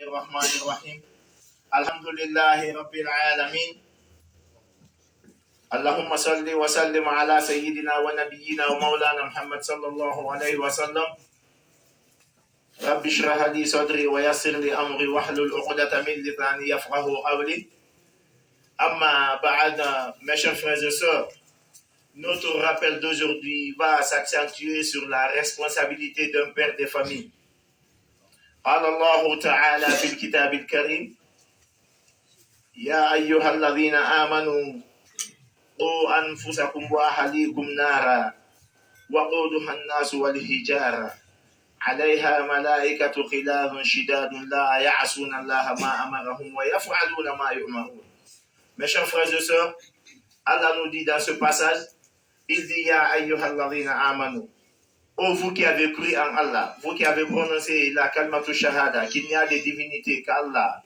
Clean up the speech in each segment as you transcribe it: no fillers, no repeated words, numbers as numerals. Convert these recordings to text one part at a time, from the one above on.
الرحمن الرحيم الحمد لله رب العالمين اللهم صل وسلم على سيدنا ونبينا ومولانا محمد صلى الله عليه وسلم رب اشرح لي صدري ويسر لي أمري واحلل عقدة من لساني يفقهوا قولي أما بعد mes chers frères et sœurs, notre rappel d'aujourd'hui va s'accentuer sur la responsabilité d'un père de famille. قال الله تعالى في الكتاب الكريم يا أيها الذين آمنوا قوا أنفسكم وأهليكم نارا وقودها الناس والحجارة عليها ملائكة غلاظ شداد لا يعصون الله ما أمرهم ويفعلون ما يؤمرون. Mes chers frères et sœurs, Allah nous dit dans ce passage, il dit Ya ayyuhal ladhina amanu. Oh, vous qui avez cru en Allah, vous qui avez prononcé la kalmatu shahada, qu'il n'y a de divinité qu'Allah,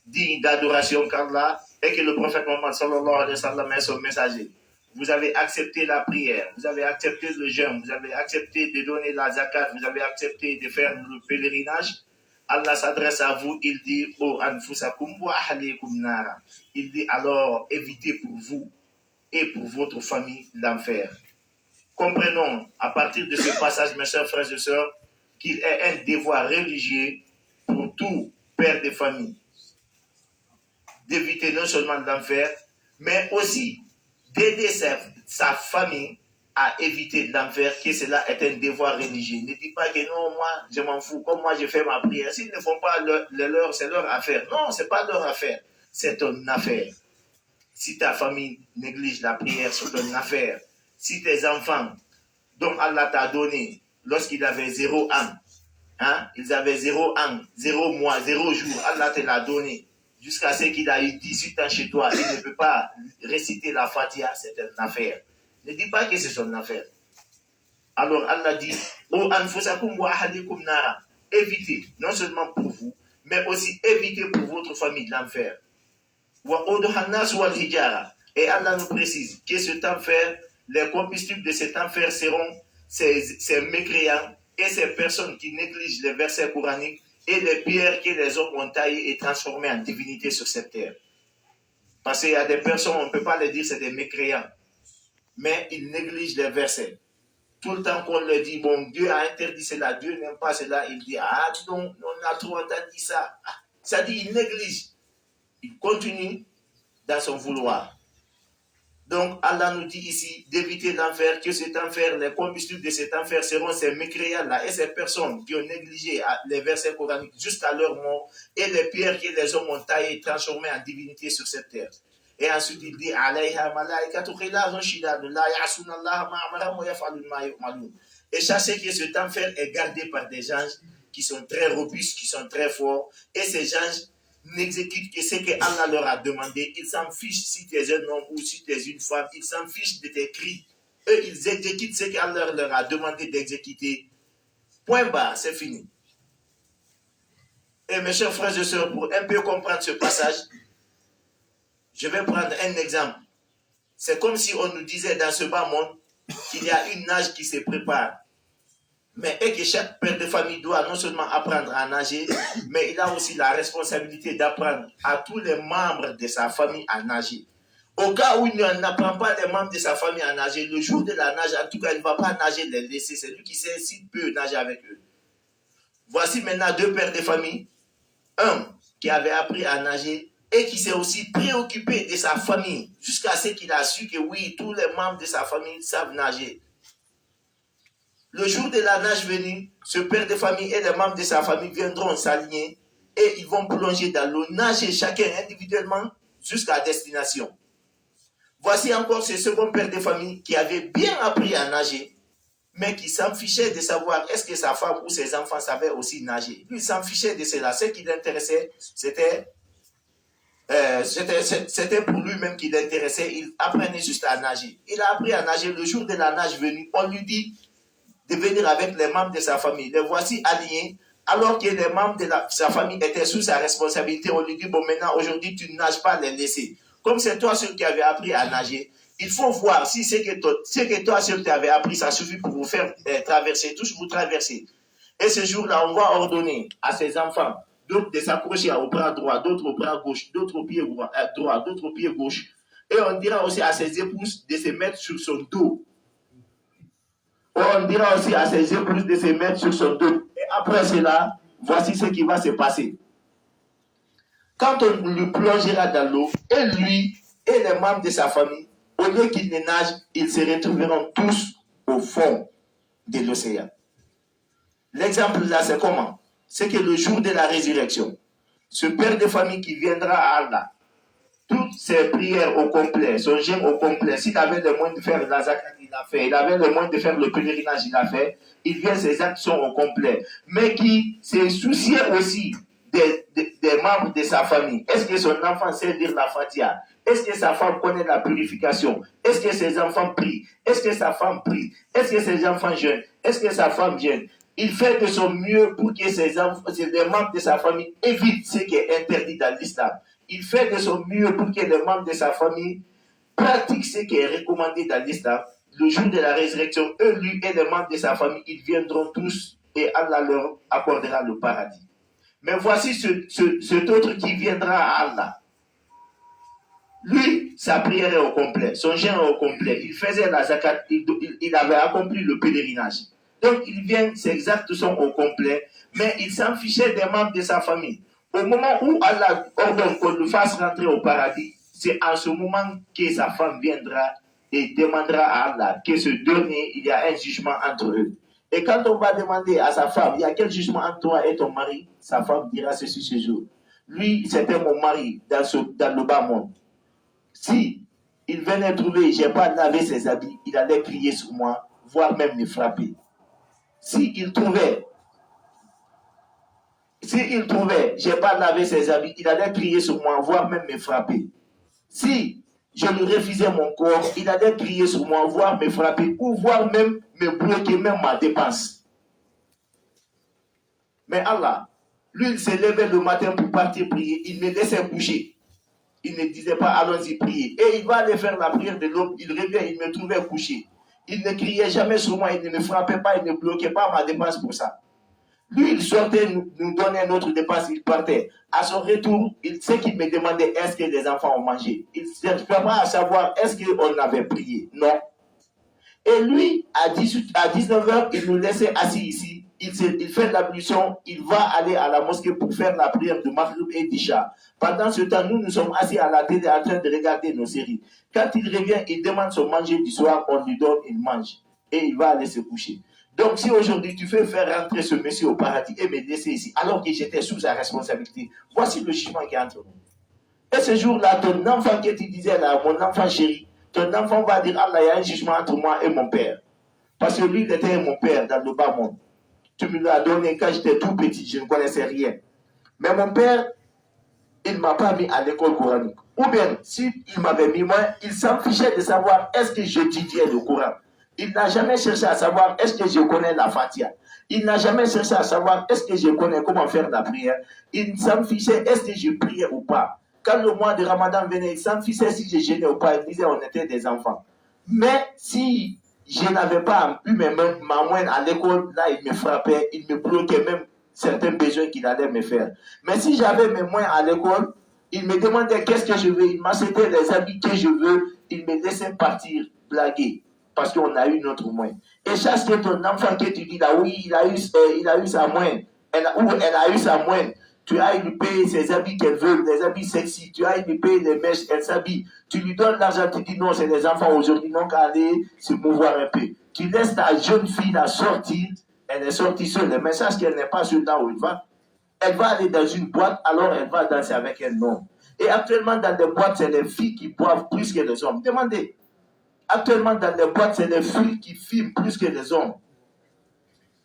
digne d'adoration qu'Allah, et que le prophète Mohammed sallallahu alayhi wa sallam est son messager. Vous avez accepté la prière, vous avez accepté le jeûne, vous avez accepté de donner la zakat, vous avez accepté de faire le pèlerinage. Allah s'adresse à vous, il dit Oh anfusakum wa ahlikum nara. Il dit alors évitez pour vous et pour votre famille l'enfer. Comprenons à partir de ce passage, mes chers frères et sœurs, qu'il est un devoir religieux pour tout père de famille d'éviter non seulement l'enfer, mais aussi d'aider sa famille à éviter l'enfer, que cela est un devoir religieux. Ne dis pas que non, moi, je m'en fous, comme moi, je fais ma prière. S'ils ne font pas leur, c'est leur affaire. Non, ce n'est pas leur affaire, c'est ton affaire. Si ta famille néglige la prière, c'est ton affaire. Si tes enfants, dont Allah t'a donné, lorsqu'ils avaient 0 ans, ils avaient 0 ans, 0 mois, 0 jour, Allah te l'a donné, jusqu'à ce qu'il a eu 18 ans chez toi, il ne peut pas réciter la Fatiha, c'est une affaire. Ne dis pas que c'est son affaire. Alors Allah dit, O anfusakum wa ahlikum nara, évitez, non seulement pour vous, mais aussi évitez pour votre famille l'enfer. Wa oduhan nas wal hijara. Et Allah nous précise que cet enfer, les combustibles de cet enfer seront ces mécréants et ces personnes qui négligent les versets coraniques et les pierres que les hommes ont taillées et transformées en divinité sur cette terre. Parce qu'il y a des personnes, on ne peut pas les dire c'est des mécréants, mais ils négligent les versets. Tout le temps qu'on leur dit, bon, Dieu a interdit cela, Dieu n'aime pas cela, il dit, ah non, on a trop entendu ça. Ça dit, il néglige. Il continue dans son vouloir. Donc, Allah nous dit ici d'éviter l'enfer, que cet enfer, les combustibles de cet enfer seront ces mécréants-là et ces personnes qui ont négligé les versets coraniques jusqu'à leur mort et les pierres que les hommes ont taillées et transformées en divinité sur cette terre. Et ensuite, il dit Alayha malaikatu khilazun shidadun la ya'suna Allah ma amarahum wa yaf'aluna ma yu'malun. Et sachez que cet enfer est gardé par des anges qui sont très robustes, qui sont très forts, et ces anges n'exécutent que ce que Allah leur a demandé. Ils s'en fichent si tu es un homme ou si tu es une femme. Ils s'en fichent de tes cris. Eux, ils exécutent ce qu'Allah leur a demandé d'exécuter. Point barre, c'est fini. Et mes chers frères et sœurs, pour un peu comprendre ce passage, je vais prendre un exemple. C'est comme si on nous disait dans ce bas monde qu'il y a une nage qui se prépare. Mais et que chaque père de famille doit non seulement apprendre à nager, mais il a aussi la responsabilité d'apprendre à tous les membres de sa famille à nager. Au cas où il n'apprend pas les membres de sa famille à nager, le jour de la nage, en tout cas, il ne va pas nager, les laisser. C'est lui qui sait s'il peut nager avec eux. Voici maintenant 2 pères de famille. Un qui avait appris à nager et qui s'est aussi préoccupé de sa famille jusqu'à ce qu'il a su que oui, tous les membres de sa famille savent nager. Le jour de la nage venue, ce père de famille et les membres de sa famille viendront s'aligner et ils vont plonger dans l'eau, nager chacun individuellement jusqu'à destination. Voici encore ce second père de famille qui avait bien appris à nager, mais qui s'en fichait de savoir est-ce que sa femme ou ses enfants savaient aussi nager. Lui, il s'en fichait de cela. Ce qui l'intéressait, c'était pour lui-même qui l'intéressait. Il apprenait juste à nager. Il a appris à nager. Le jour de la nage venue, on lui dit de venir avec les membres de sa famille. Les voici alignés, alors que les membres de sa famille étaient sous sa responsabilité. On lui dit, bon, maintenant, aujourd'hui, tu ne nages pas, les laisser. Comme c'est toi seul qui avais appris à nager, il faut voir si ce que toi seul tu avais appris, ça suffit pour vous faire traverser, tous vous traverser. Et ce jour-là, on va ordonner à ses enfants d'autres de s'accrocher au bras droit, d'autres au bras gauche, d'autres au pied droit, d'autres au pied gauche. Et on dira aussi à ses épouses de se mettre sur son dos. On dira aussi à ses épouses de se mettre sur son dos. Et après cela, voici ce qui va se passer. Quand on lui plongera dans l'eau, et lui et les membres de sa famille, au lieu qu'ils ne nagent, ils se retrouveront tous au fond de l'océan. L'exemple là, c'est comment? C'est que le jour de la résurrection, ce père de famille qui viendra à Allah, toutes ses prières au complet, son jeûne au complet, s'il avait le moyen de faire la zakat, il l'a fait, il avait le moyen de faire le pèlerinage, il l'a fait, il vient, ses actes sont au complet, mais qui se souciait aussi des membres de sa famille. Est-ce que son enfant sait lire la Fatiha? Est-ce que sa femme connaît la purification? Est-ce que ses enfants prient? Est-ce que sa femme prie? Est-ce que ses enfants jeûnent? Est-ce que sa femme jeûne? Il fait de son mieux pour que les membres de sa famille évitent ce qui est interdit dans l'islam. Il fait de son mieux pour que les membres de sa famille pratiquent ce qui est recommandé dans l'islam. Le jour de la résurrection, eux, lui et les membres de sa famille, ils viendront tous et Allah leur accordera le paradis. Mais voici cet autre qui viendra à Allah. Lui, sa prière est au complet, son jeûne est au complet. Il faisait la zakat, il avait accompli le pèlerinage. Donc, il vient, ses actes sont au complet, mais il s'en fichait des membres de sa famille. Au moment où Allah ordonne qu'on le fasse rentrer au paradis, c'est en ce moment que sa femme viendra et demandera à Allah que ce dernier, il y a un jugement entre eux. Et quand on va demander à sa femme, il y a quel jugement entre toi et ton mari? Sa femme dira ceci ce jour. Lui, c'était mon mari dans le bas monde. Si il venait trouver, je n'ai pas lavé ses habits, il allait crier sur moi, voire même me frapper. S'il trouvait, je n'ai pas lavé ses habits, il allait crier sur moi, voire même me frapper. Si je lui refusais mon corps, il allait crier sur moi, voire me frapper, ou voire même me bloquer même ma dépense. Mais Allah, lui, il se levait le matin pour partir prier, il me laissait coucher. Il ne disait pas, allons-y prier. Et il va aller faire la prière de l'aube, il revient, il me trouvait couché. Il ne criait jamais sur moi, il ne me frappait pas, il ne bloquait pas ma dépense pour ça. Lui, il sortait, nous donnait notre dépense, il partait. À son retour, il sait qu'il me demandait, est-ce que les enfants ont mangé? Il ne cherchait pas à savoir, est-ce qu'on avait prié? Non. Et lui, à 19h, il nous laissait assis ici. Il fait l'ablution, il va aller à la mosquée pour faire la prière de Maghrib et d'Isha. Pendant ce temps, nous sommes assis à la télé en train de regarder nos séries. Quand il revient, il demande son manger du soir, on lui donne, il mange. Et il va aller se coucher. Donc, si aujourd'hui tu fais faire rentrer ce monsieur au paradis et me laisser ici, alors que j'étais sous sa responsabilité, voici le jugement qui est entre nous. Et ce jour-là, ton enfant que tu disais là, mon enfant chéri, ton enfant va dire, Allah, il y a un jugement entre moi et mon père. Parce que lui, il était mon père dans le bas monde. Tu me l'as donné quand j'étais tout petit, je ne connaissais rien. Mais mon père, il ne m'a pas mis à l'école coranique. Ou bien, s'il m'avait mis moi, il s'en fichait de savoir est-ce que j'étudiais le Coran. Il n'a jamais cherché à savoir est-ce que je connais la Fatiha. Il n'a jamais cherché à savoir est-ce que je connais comment faire la prière. Il s'en fichait est-ce que je priais ou pas. Quand le mois de Ramadan venait, il s'en fichait si je jeûnais ou pas. Il disait on était des enfants. Mais si je n'avais pas eu ma main à l'école, là il me frappait, il me bloquait même certains besoins qu'il allait me faire. Mais si j'avais mes moyens à l'école, il me demandait qu'est-ce que je veux, il m'achetait les habits que je veux, il me laissait partir, blaguer, parce qu'on a eu notre moyen. Et chaque fois ton enfant que tu dis là, oui, il a eu sa moyenne, elle a eu sa moyenne, tu as lui payer ses habits qu'elle veut, les habits sexy, tu as lui payer les mèches, elle s'habille, tu lui donnes l'argent, tu dis non, c'est les enfants aujourd'hui, donc aller se mouvoir un peu. Tu laisses ta jeune fille la sortir, elle est sortie seule, le message qu'elle n'est pas sûre là où il va. Elle va aller dans une boîte, alors elle va danser avec un homme. Et actuellement, dans les boîtes, c'est les filles qui boivent plus que les hommes. Demandez. Actuellement, dans les boîtes, c'est les filles qui fument plus que les hommes.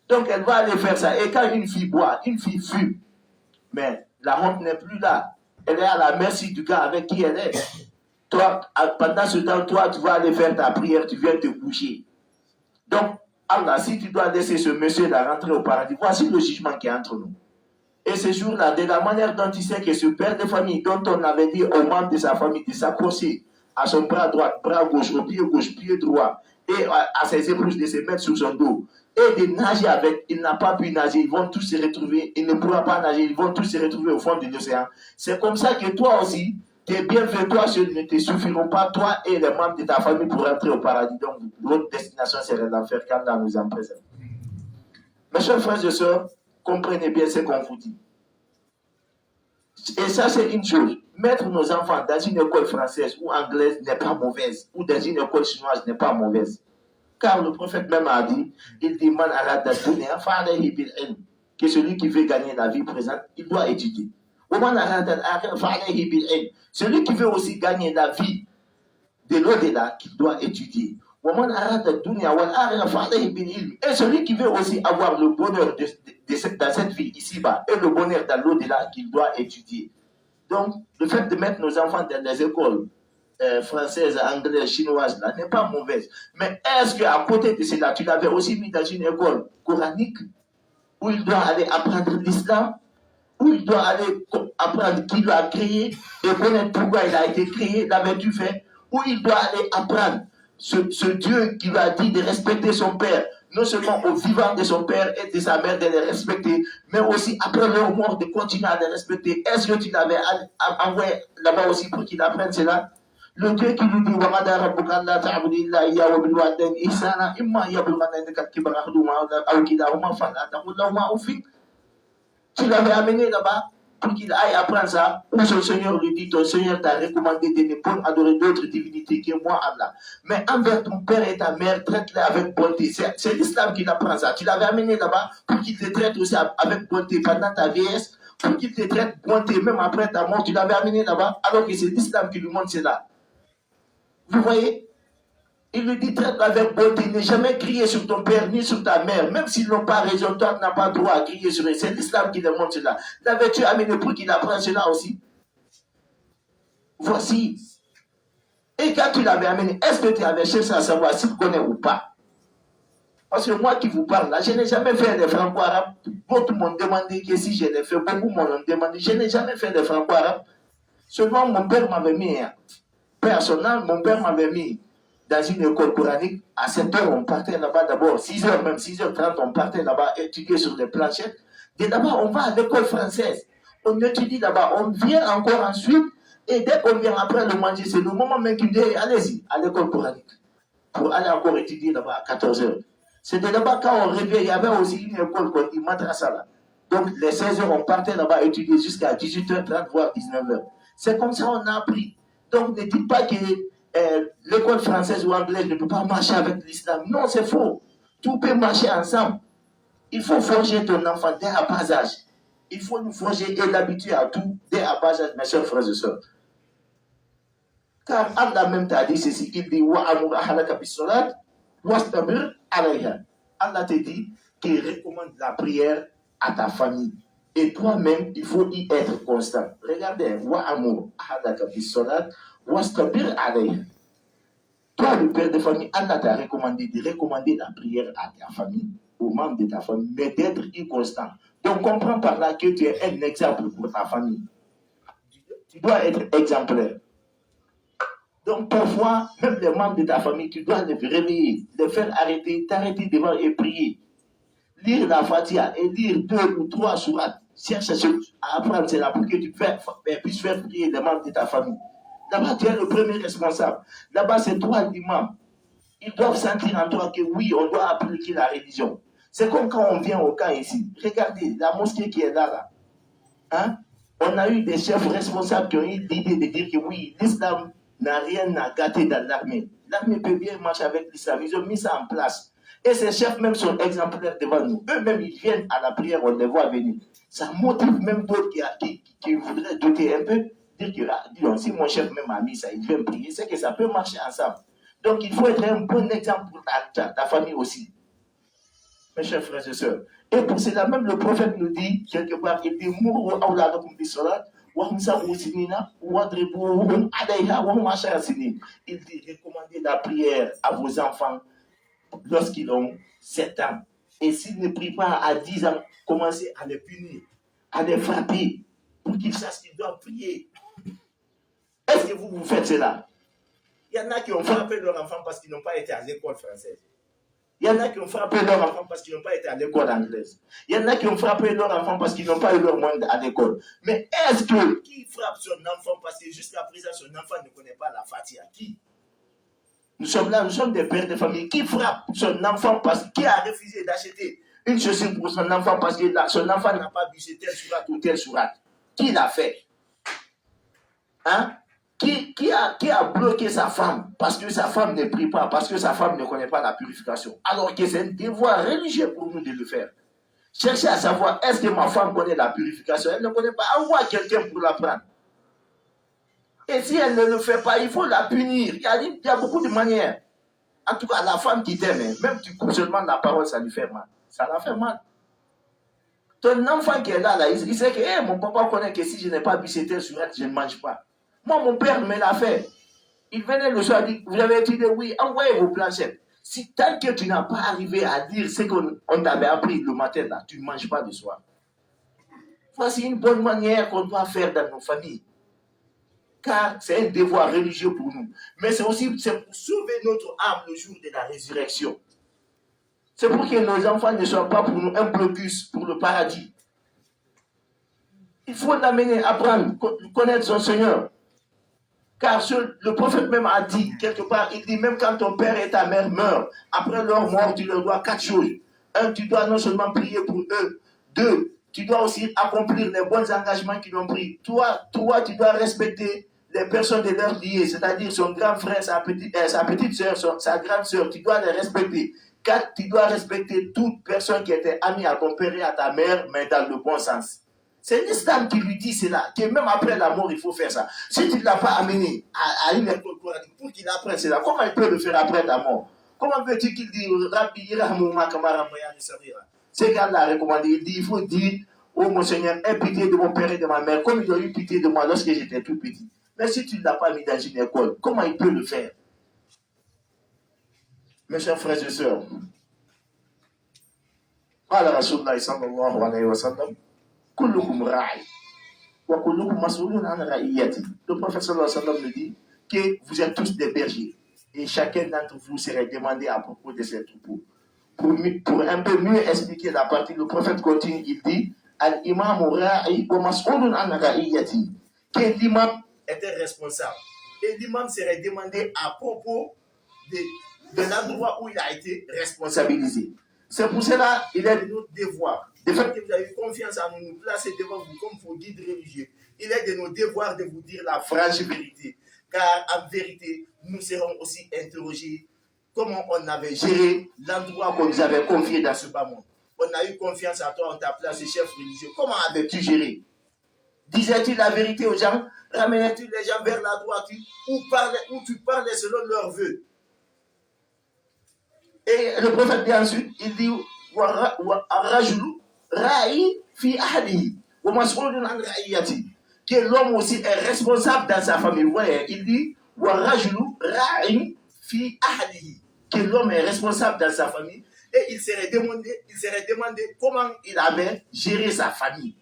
Donc, elle va aller faire ça. Et quand une fille boit, une fille fume, mais la honte n'est plus là. Elle est à la merci du gars avec qui elle est. Toi, pendant ce temps, toi, tu vas aller faire ta prière, tu viens te coucher. Donc, Allah, si tu dois laisser ce monsieur-là rentrer au paradis, voici le jugement qui est entre nous. Et ce jour-là, de la manière dont tu sais que ce père de famille, dont on avait dit aux membres de sa famille de s'accrocher à son bras droit, bras gauche, au pied gauche, pied droit, et à ses épouses de se mettre sur son dos, et de nager avec. Il n'a pas pu nager, ils vont tous se retrouver, il ne pourra pas nager, ils vont tous se retrouver au fond de l'océan. C'est comme ça que toi aussi, tes bienfaits, toi seuls ne te suffiront pas, toi et les membres de ta famille pour entrer au paradis. Donc, votre destination serait l'enfer quand Allah nous en présente. Mes chers frères et sœurs, comprenez bien ce qu'on vous dit. Et ça, c'est une chose. Mettre nos enfants dans une école française ou anglaise n'est pas mauvaise, ou dans une école chinoise n'est pas mauvaise. Car le prophète même a dit, il dit, man arada dunya fa'alayhi bil ilm, que celui qui veut gagner la vie présente, il doit étudier. Celui qui veut aussi gagner la vie de l'au-delà, qu'il doit étudier. Et celui qui veut aussi avoir le bonheur dans cette vie ici-bas et le bonheur dans l'au-delà, qu'il doit étudier. Donc, le fait de mettre nos enfants dans les écoles françaises, anglaises, chinoises, là, n'est pas mauvaise. Mais est-ce qu'à côté de cela, tu l'avais aussi mis dans une école coranique où il doit aller apprendre l'islam, où il doit aller apprendre qui l'a créé et connaître pourquoi il a été créé, l'avais-tu fait, où il doit aller apprendre ce Dieu qui lui a dit de respecter son père, non seulement au vivant de son père et de sa mère de les respecter, mais aussi après leur mort de continuer à les respecter. Est-ce que tu l'avais envoyé là-bas aussi pour qu'il apprenne cela? Le Dieu qui lui dit وَمَدَى رَبُّكَ أَلَّا تَعْبُدُوا إِلَّا إِيَّاهُ وَبِالْوَالِدَيْنِ إِحْسَانًا إِمَّا يَبْلُغَنَّ عِندَكَ الْكِبَرَ أَحَدُهُمَا أَوْ كِلَاهُمَا فَلَا تَقُل لَّهُمَا أُفٍّ. Tu l'avais amené là-bas pour qu'il aille apprendre ça, où son Seigneur lui dit, ton Seigneur t'a recommandé de ne pas adorer d'autres divinités que moi, Allah. Mais envers ton père et ta mère, traite-les avec bonté. C'est l'islam qui apprend ça. Tu l'avais amené là-bas pour qu'il te traite aussi avec bonté pendant ta vieillesse, pour qu'il te traite bonté même après ta mort. Tu l'avais amené là-bas, alors que c'est l'islam qui lui montre cela. Vous voyez? Il lui dit, traite avec bonté, ne jamais crier sur ton père ni sur ta mère, même s'ils n'ont pas raison, toi tu n'as pas droit à crier sur eux. C'est l'islam qui leur montre cela. L'avais-tu amené pour qu'il apprenne cela aussi? Voici. Et quand tu l'avais amené, est-ce que tu avais cherché à savoir s'il connaît ou pas? Parce que moi qui vous parle là, je n'ai jamais fait des franco-arabes. Beaucoup m'ont demandé que si je l'ai fait, beaucoup m'ont demandé. Je n'ai jamais fait des franco-arabes. Seulement mon père m'avait mis, personnel, mon père m'avait mis dans une école coranique. À 7 heures, on partait là-bas d'abord, 6 heures, même 6h30, on partait là-bas étudier sur des planchettes. Et là-bas, on va à l'école française. On étudie là-bas. On vient encore ensuite. Et dès qu'on vient après le manger, c'est le moment même qu'il dit, allez-y, à l'école coranique. Pour aller encore étudier là-bas à 14 heures. C'était là-bas quand on revient, il y avait aussi une école qu'on dit madrasa là. Donc les 16 heures, on partait là-bas étudier jusqu'à 18h30, voire 19h. C'est comme ça qu'on a appris. Donc ne dites pas que l'école française ou anglaise ne peut pas marcher avec l'islam. Non, c'est faux. Tout peut marcher ensemble. Il faut forger ton enfant dès à bas âge. Il faut nous forger et l'habituer à tout dès à bas âge, mes chers frères et sœurs. Car Allah même t'a dit ceci, il dit wa'amur ahlaka bis-salat wastabir alayha. Allah te dit qu'il recommande la prière à ta famille. Et toi-même, il faut y être constant. Regardez, wa'amur ahlaka bis-salat wastabir alayha. Toi, le père de famille, Allah t'a recommandé de recommander la prière à ta famille, aux membres de ta famille, mais d'être inconstant. Donc, comprends par là que tu es un exemple pour ta famille. Tu dois être exemplaire. Donc, parfois, même les membres de ta famille, tu dois les réveiller, les faire arrêter, t'arrêter devant et prier. Lire la Fatiha et lire 2 ou 3 sourates. Cherche à apprendre cela pour que tu puisses faire prier les membres de ta famille. Là-bas, tu es le premier responsable. Là-bas, c'est toi l'imam. Ils doivent sentir en toi que oui, on doit appliquer la religion. C'est comme quand on vient au camp ici. Regardez, la mosquée qui est là. Hein? On a eu des chefs responsables qui ont eu l'idée de dire que oui, l'islam n'a rien à gâter dans l'armée. L'armée peut bien marcher avec l'islam. Ils ont mis ça en place. Et ces chefs même sont exemplaires devant nous. Eux-mêmes, ils viennent à la prière, on les voit venir. Ça motive même d'autres qui voudraient douter un peu. Dire que si mon chef même a mis ça, il vient prier, c'est que ça peut marcher ensemble. Donc il faut être un bon exemple pour ta famille aussi. Mes chers frères et sœurs. Et pour cela, même le prophète nous dit, quelque part, il dit Mourou awladakum bis-salat wa hum sab'u sinina wadribuhum 'alayha wa hum 'ashara sinin. Il dit recommandez la prière à vos enfants lorsqu'ils ont 7 ans. Et s'ils ne prient pas à 10 ans, commencez à les punir, à les frapper, pour qu'ils sachent qu'ils doivent prier. Est-ce que vous faites cela? Il y en a qui ont frappé leurs enfants parce qu'ils n'ont pas été à l'école française. Il y en a qui ont frappé leurs enfants parce qu'ils n'ont pas été à l'école anglaise. Il y en a qui ont frappé leurs enfants parce qu'ils n'ont pas eu leur moyens à l'école. Mais est-ce que qui frappe son enfant parce que jusqu'à présent son enfant ne connaît pas la Fatiha? Qui? Nous sommes là, nous sommes des pères de famille. Qui frappe son enfant parce qu'il a refusé d'acheter une chaussure pour son enfant parce que son enfant n'a pas bûché telle sourate ou telle sourate? Qui l'a fait? Hein? Qui a bloqué sa femme parce que sa femme ne prie pas, parce que sa femme ne connaît pas la purification, alors que c'est un devoir religieux pour nous de le faire. Cherchez à savoir, est-ce que ma femme connaît la purification? Elle ne connaît pas. Envoie quelqu'un pour l'apprendre. Et si elle ne le fait pas, il faut la punir. Il y a beaucoup de manières. En tout cas, la femme qui t'aime, même tu coupes seulement la parole, ça lui fait mal. Ça la fait mal. Ton enfant qui est là, il sait que hey, mon papa connaît que si je n'ai pas bu cette surette, je ne mange pas. Moi, mon père me l'a fait. Il venait le soir, il dit, vous avez étudié, oui, envoyez vos planchettes. Si tant que tu n'as pas arrivé à dire ce qu'on t'avait appris le matin, là, tu ne manges pas le soir. Voici une bonne manière qu'on doit faire dans nos familles. Car c'est un devoir religieux pour nous. Mais c'est aussi pour sauver notre âme le jour de la résurrection. C'est pour que nos enfants ne soient pas pour nous un blocus pour le paradis. Il faut l'amener à apprendre, connaître son Seigneur. Car le prophète même a dit, quelque part, il dit, même quand ton père et ta mère meurent, après leur mort, tu leur dois 4 choses. 1, tu dois non seulement prier pour eux. 2, tu dois aussi accomplir les bons engagements qu'ils ont pris. Toi, tu dois respecter les personnes de leur liée, c'est-à-dire son grand frère, sa petite soeur, sa grande soeur, tu dois les respecter. 4, tu dois respecter toute personne qui était amie à ton père et à ta mère, mais dans le bon sens. C'est l'islam qui lui dit cela, que même après la mort, il faut faire ça. Si tu ne l'as pas amené à une école coranique pour qu'il apprenne cela, comment il peut le faire après ta mort? Comment veux-tu qu'il dise Rabbi Irahmouma Kamara Moyani Sabira? Ce gars-là a recommandé, il dit, il faut dire, oh mon Seigneur, aie pitié de mon père et de ma mère, comme ils ont eu pitié de moi lorsque j'étais tout petit. Mais si tu ne l'as pas mis dans une école, comment il peut le faire? Mes chers frères et sœurs, قال رسول الله صلى الله عليه وسلم كلكم راعي وكلكم مسؤول عن رعيته. Le prophète sallallahu alayhi wa sallam nous dit que vous êtes tous des bergers et chacun d'entre vous serait demandé à propos de ces troupeaux. Pour un peu mieux expliquer la partie, le prophète continue, il dit Al-imam ra'i wa mas'ulun an ra'iyati, que l'imam était responsable et l'imam serait demandé à propos de l'endroit où il a été responsabilisé. C'est pour cela qu'il est de notre devoir, de fait que vous avez eu confiance en nous placer devant vous comme vos guides religieux. Il est de nos devoirs de vous dire la franche vérité, car en vérité, nous serons aussi interrogés comment on avait géré l'endroit qu'on nous avait confié dans ce bas monde. On a eu confiance en toi, on t'a placé chef religieux. Comment avais-tu géré? Disais-tu la vérité aux gens? Ramenais-tu les gens vers la droiture ou tu parlais selon leurs vœux? Et le prophète dit ensuite, il dit que l'homme aussi est responsable dans sa famille. Vous voyez, il dit que l'homme est responsable dans sa famille et il serait demandé comment il avait géré sa famille.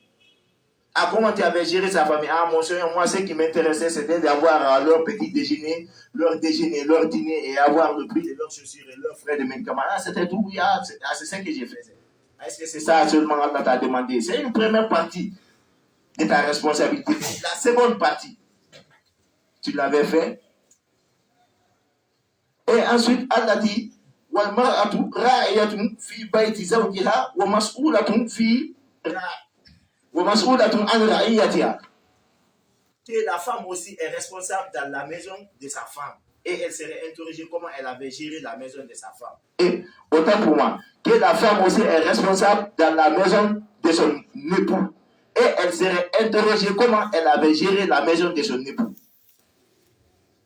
Ah, comment tu avais géré sa famille? Ah, mon Seigneur, moi, ce qui m'intéressait, c'était d'avoir leur petit déjeuner, leur dîner et avoir le prix de leurs chaussures et leurs frais de médicaments. Ah, c'était tout. C'est ça que j'ai fait. Est-ce que c'est ça seulement Allah t'a demandé? C'est une première partie de ta responsabilité. La seconde partie, tu l'avais fait. Et ensuite, Allah dit وَالْمَرْأَةُ رَاعِيَةٌ فِي بَيْتِ زَوْجِهَا وَمَسْئُولَةٌ فِي que la femme aussi est responsable dans la maison de sa femme et elle serait interrogée comment elle avait géré la maison de sa femme. Et autant pour moi, que la femme aussi est responsable dans la maison de son époux et elle serait interrogée comment elle avait géré la maison de son époux.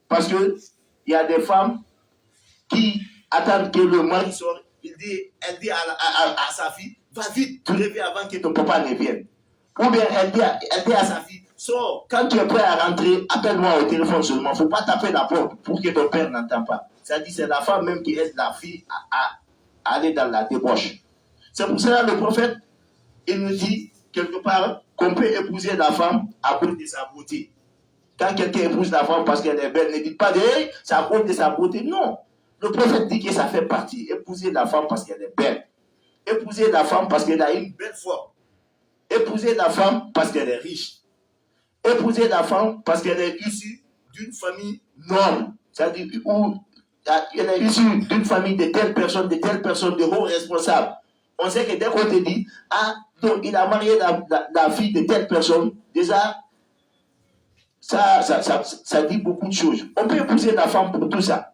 Parce que il y a des femmes qui attendent que le mari sorte. Elle dit à sa fille, va vite, tu reviens avant que ton papa ne vienne. Ou bien elle dit à sa fille, sors, quand tu es prêt à rentrer, appelle-moi au téléphone seulement. Il ne faut pas taper la porte pour que ton père n'entende pas. C'est-à-dire c'est la femme même qui aide la fille à aller dans la débauche. C'est pour cela le prophète, il nous dit quelque part qu'on peut épouser la femme à cause de sa beauté. Quand quelqu'un épouse la femme parce qu'elle est belle, ne dit pas de hey, c'est à cause de sa beauté. Non. Le prophète dit que ça fait partie. Épouser la femme parce qu'elle est belle. Épouser la femme parce qu'elle a une belle forme. Épouser la femme parce qu'elle est riche. Épouser la femme parce qu'elle est issue d'une famille noble. C'est-à-dire où elle est issue d'une famille de telle personne, de hauts responsables. On sait que dès qu'on te dit, ah, donc il a marié la fille de telle personne, déjà, ça dit beaucoup de choses. On peut épouser la femme pour tout ça.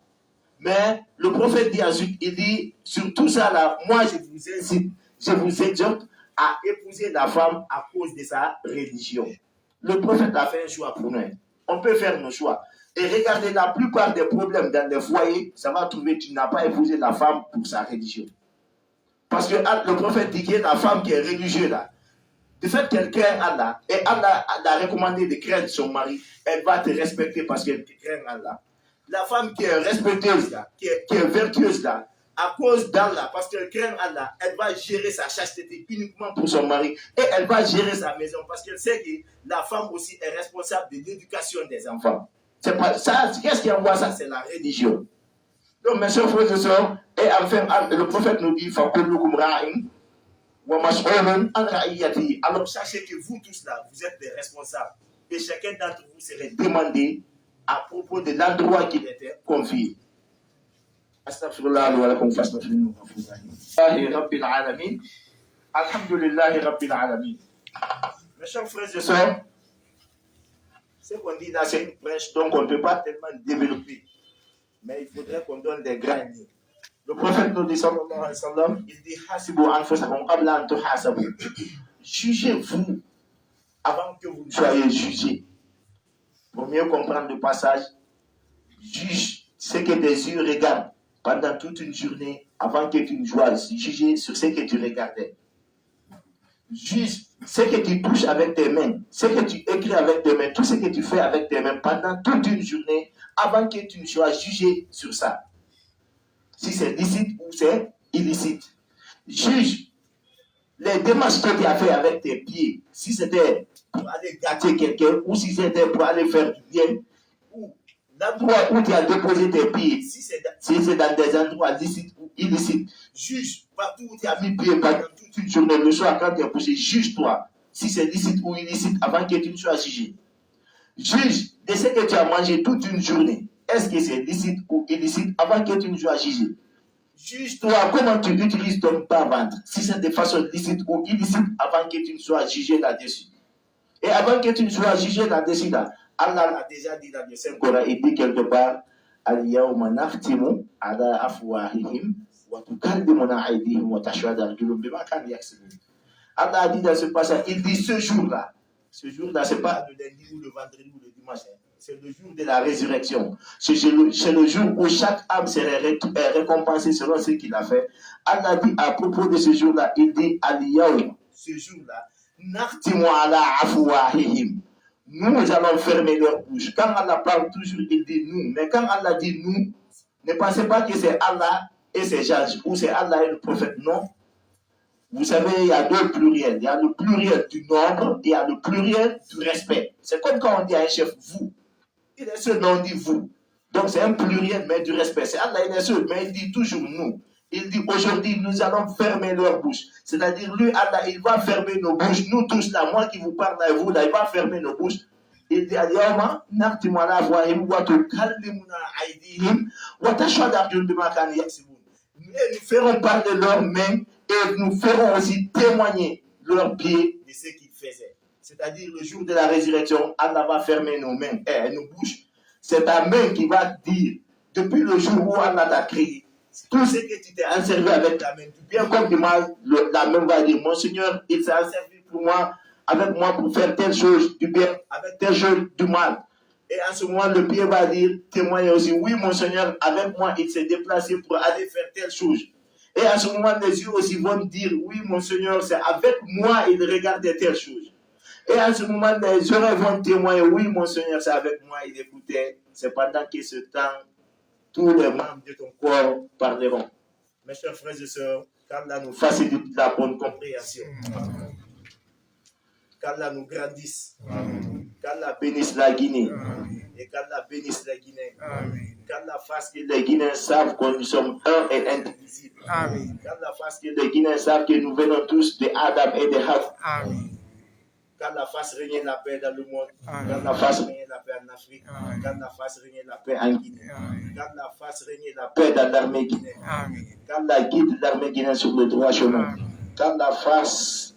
Mais le prophète dit ensuite, il dit, sur tout ça là, moi je vous incite, je vous exhorte à épouser la femme à cause de sa religion. Le prophète a fait un choix pour nous. On peut faire nos choix. Et regardez, la plupart des problèmes dans les foyers, ça va trouver que tu n'as pas épousé la femme pour sa religion. Parce que le prophète dit que la femme qui est religieuse là, de fait qu'elle craint Allah, et Allah a recommandé de craindre son mari, elle va te respecter parce qu'elle te craint Allah. La femme qui est respectueuse là, qui est vertueuse là, à cause d'Allah, parce qu'elle craint Allah, elle va gérer sa chasteté uniquement pour son mari, et elle va gérer sa maison, parce qu'elle sait que la femme aussi est responsable de l'éducation des enfants. C'est pas ça, qu'est-ce qui envoie ça? C'est la religion. Donc, mes chers frères et sœurs, et enfin, le prophète nous dit, alors sachez que vous tous là, vous êtes des responsables. Et chacun d'entre vous serait demandé à propos de l'endroit qu'il était confié. Astaghfirullah wa lakum fastaghfiruhu. Rabbil alamin. Alhamdulillahi Rabbil alamin. Mes chers frères et sœurs, ce qu'on dit là, c'est une brèche, donc on ne peut pas tellement développer. Mais il faudrait qu'on donne des graines. Le prophète nous dit, sallallahu alayhi wa sallam, il dit, hasibu anfusakum qabla an tuhasabu. Jugez-vous avant que vous ne soyez jugés. Pour mieux comprendre le passage, juge ce que tes yeux regardent pendant toute une journée avant que tu ne sois jugé sur ce que tu regardais. Juge ce que tu touches avec tes mains, ce que tu écris avec tes mains, tout ce que tu fais avec tes mains pendant toute une journée avant que tu ne sois jugé sur ça. Si c'est licite ou c'est illicite. Juge les démarches que tu as fait avec tes pieds. Si c'était pour aller gâter quelqu'un ou si c'était pour aller faire du bien, ou l'endroit où tu as déposé tes pieds, si c'est dans des endroits licites ou illicites. Juge partout où tu as mis pied pendant toute une journée, le soir quand tu as poussé, juge-toi si c'est licite ou illicite avant que tu ne sois jugé. Juge de ce que tu as mangé toute une journée. Est-ce que c'est licite ou illicite avant que tu ne sois jugé? Juge-toi comment tu utilises ton bas-ventre, si c'est de façon licite ou illicite avant que tu ne sois jugé là-dessus. Et avant que tu ne sois jugé là-dessus, là, Allah l'a déjà dit dans le Saint-Coran, il dit quelque part, Al-yawma nakhtimu ala afwahihim wa tukallimuna aydihim wa tashhadu arjuluhum bima kanu yaksibun. Allah a dit dans ce passage, il dit ce jour-là, c'est pas le lundi ou le vendredi ou le dimanche, c'est le jour de la résurrection. C'est le jour où chaque âme serait récompensée selon ce qu'il a fait. Allah dit à propos de ce jour-là, il dit Al-yawm, ce jour-là, nakhtimu ala afwahihim. Nous allons fermer leur bouche. Quand Allah parle toujours, il dit nous. Mais quand Allah dit nous, ne pensez pas que c'est Allah et ses anges, ou c'est Allah et le prophète. Non. Vous savez, il y a deux pluriels. Il y a le pluriel du nombre et il y a le pluriel du respect. C'est comme quand on dit à un chef vous. Il est seul, mais on dit vous. Donc c'est un pluriel, mais du respect. C'est Allah, il est seul, mais il dit toujours nous. Il dit aujourd'hui, nous allons fermer leur bouche. C'est-à-dire, lui, Allah, il va fermer nos bouches. Nous tous là, moi qui vous parle là, vous là, il va fermer nos bouches. Il dit, Al-yawma, naqtimu ala afwahihim wa tukallimuna aydihim wa tashhadu arjuluhum bima kanu yaksibun. Et nous ferons parler leurs mains et nous ferons aussi témoigner leurs pieds de ce qu'ils faisaient. C'est-à-dire, le jour de la résurrection, Allah va fermer nos mains et nos bouches. C'est ta main qui va dire, depuis le jour où Allah t'a créé, tout ce que tu t'es enservi avec ta main, du bien comme du mal, la main va dire, mon Seigneur, il s'est enservi pour moi, avec moi pour faire telle chose du bien, avec telle chose du mal. Et en ce moment, le pied va dire, témoigner aussi, oui, mon Seigneur, avec moi, il s'est déplacé pour aller faire telle chose. Et en ce moment, les yeux aussi vont dire, oui, mon Seigneur, c'est avec moi, il regardait telle chose. Et en ce moment, les oreilles vont témoigner, oui, mon Seigneur, c'est avec moi, il écoutait. C'est pendant que ce temps, tous les membres de ton corps parleront. Mes chers frères et sœurs, qu'Allah nous facilite la bonne compréhension. Qu'Allah nous grandisse. Qu'Allah bénisse la Guinée. Et qu'Allah bénisse la Guinée. Quand la face que les Guinéens savent que nous sommes un et indivisibles. Amen. Quand la face que les Guinéens savent que nous venons tous de Adam et de Hav. Amen. Quand la face règne la paix dans le monde. Amen. Quand la face règne la paix en Afrique. Amen. Quand la face règne la paix en Guinée. Amen. Quand la face règne la paix dans l'armée guinéenne. Amen. Quand la guide l'armée guinéenne sur le droit chemin. Amen. Quand la face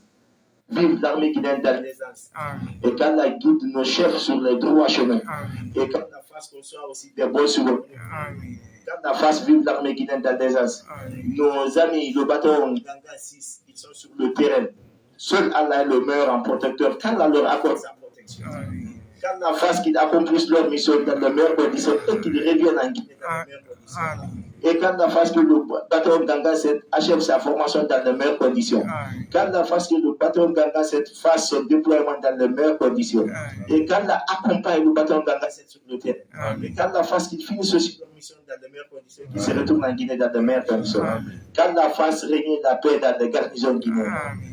vive l'armée guinéenne dans l'aisance. Amen. Et quand la guide nos chefs sur le droit chemin. Amen. Et quand la face conçoit aussi des bons souvenirs. Amen. Quand la face vive l'armée guinéenne dans l'aisance. Amen. Nos amis, le bâton Ganga 6, ils sont sur le terrain. Seul Allah est le meilleur en protecteur. Quand Allah leur accorde sa protection. Amen. Quand la face qu'ils accomplissent leur mission dans les meilleures conditions et qu'ils reviennent en Guinée dans les meilleures conditions. Amen. Et quand la face que le bâton Ganga 7 achève sa formation dans les meilleures conditions. Amen. Quand la face que le bâton Ganga 7 fasse son déploiement dans les meilleures conditions. Amen. Et quand la accompagne le bâton Ganga 7 sur le terrain. Amen. Et quand la face qu'ils finissent aussi leur mission dans les meilleures conditions, qu'ils se retournent en Guinée dans les meilleures conditions. Amen. Quand la face règne la paix dans les garnisons guinéennes. Amen.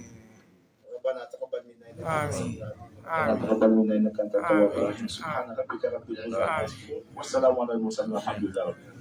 ربنا تقبل منا آمين. ربنا تقبل منا انك انت التواب الرحيم سبحان ربك رب العزه عما يصفون والسلام على المرسلين والحمد لله رب العالمين